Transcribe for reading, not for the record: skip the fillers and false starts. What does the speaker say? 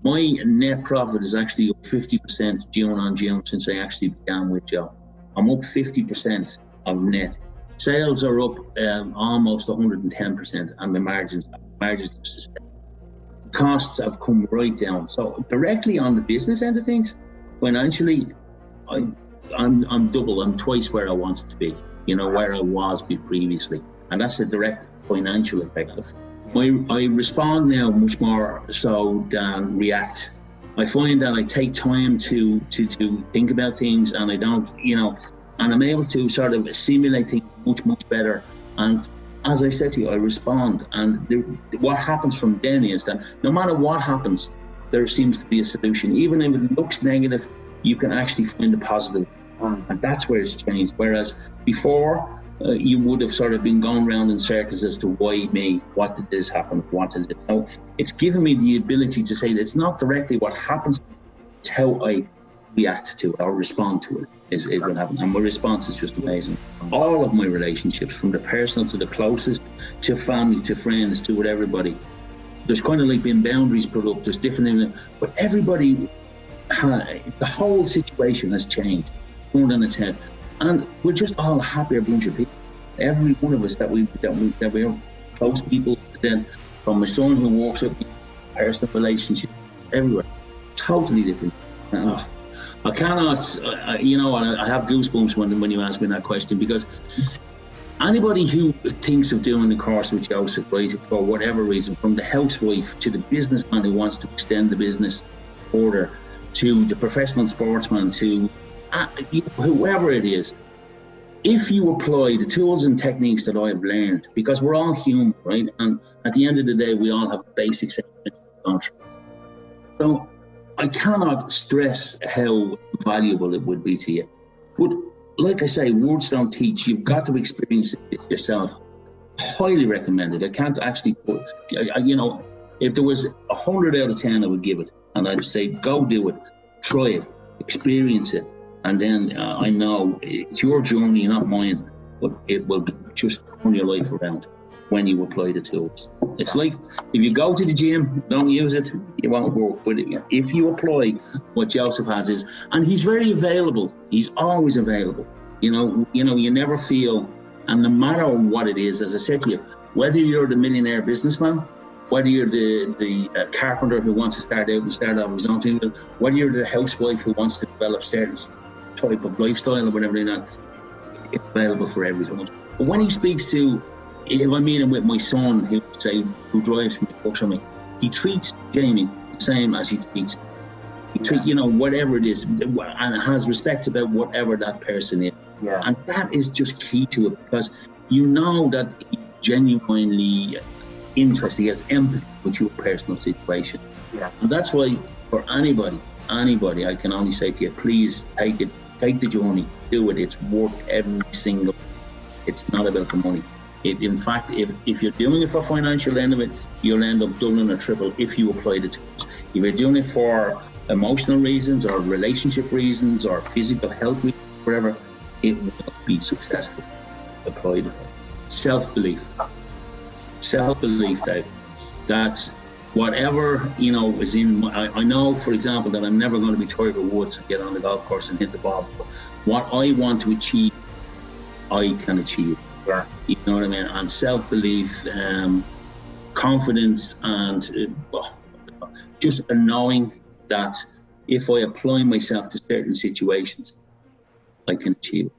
My net profit is actually up 50% June on June since I actually began with Joe. I'm up 50% of net. Sales are up almost 110%, and the margins are sustained. Costs have come right down. So directly on the business end of things, financially, I'm double. I'm twice where I wanted to be. Where I was previously, and that's a direct financial effect of it. I respond now much more so than react. I find that I take time to think about things, and I don't, and I'm able to sort of assimilate things much better. And as I said to you, I respond. And what happens from then is that no matter what happens, there seems to be a solution. Even if it looks negative, you can actually find the positive. And that's where it's changed. Whereas before, you would have sort of been going around in circles as to why me, what did this happen, what is it? So it's given me the ability to say that it's not directly what happens, it's how I react to it or respond to it is what happens. And my response is just amazing. All of my relationships, from the personal to the closest, to family, to friends, to with everybody, there's kind of like been boundaries put up, there's different things, but everybody, the whole situation has changed, turned on its head. And we're just all a happier bunch of people. Every one of us that we're close people, then from my son who walks up, personal relationships, everywhere, totally different. I cannot, I have goosebumps when you ask me that question, because anybody who thinks of doing the course with Joseph, right, for whatever reason, from the housewife to the businessman who wants to extend the business order, to the professional sportsman, to whoever it is, if you apply the tools and techniques that I've learned, because we're all human, right? And at the end of the day, we all have basic sentiments. So I cannot stress how valuable it would be to you. But like I say, words don't teach. You've got to experience it yourself. Highly recommended. I can't actually put, if there was 100 out of 10, I would give it. And I'd say, go do it, try it, experience it. And then I know it's your journey, not mine, but it will just turn your life around when you apply the tools. It's like if you go to the gym, don't use it, it won't work. But if you apply what Joseph has and he's very available, he's always available. You never feel, and no matter what it is, as I said to you, whether you're the millionaire businessman, whether you're the carpenter who wants to start off his own thing, whether you're the housewife who wants to develop certain type of lifestyle or whatever like that, it's available for everyone. But when he speaks to, if I meet him with my son who drives me, works for me, he treats Jamie the same as he treats whatever it is, and has respect about whatever that person is. Yeah. And that is just key to it, because you know that he's genuinely interested, he has empathy with your personal situation. Yeah. And that's why for anybody, I can only say to you, please take the journey, do it. It's worth every single. It's not about the money. In fact, if you're doing it for financial end of it, you'll end up doubling or triple if you apply the tools. If you're doing it for emotional reasons or relationship reasons or physical health reasons, whatever, it will be successful. Applied. Self-belief, Dave. That's whatever, is in I know, for example, that I'm never going to be Tiger Woods and get on the golf course and hit the ball. But what I want to achieve, I can achieve. Yeah. You know what I mean? And self-belief, confidence, and just a knowing that if I apply myself to certain situations, I can achieve it.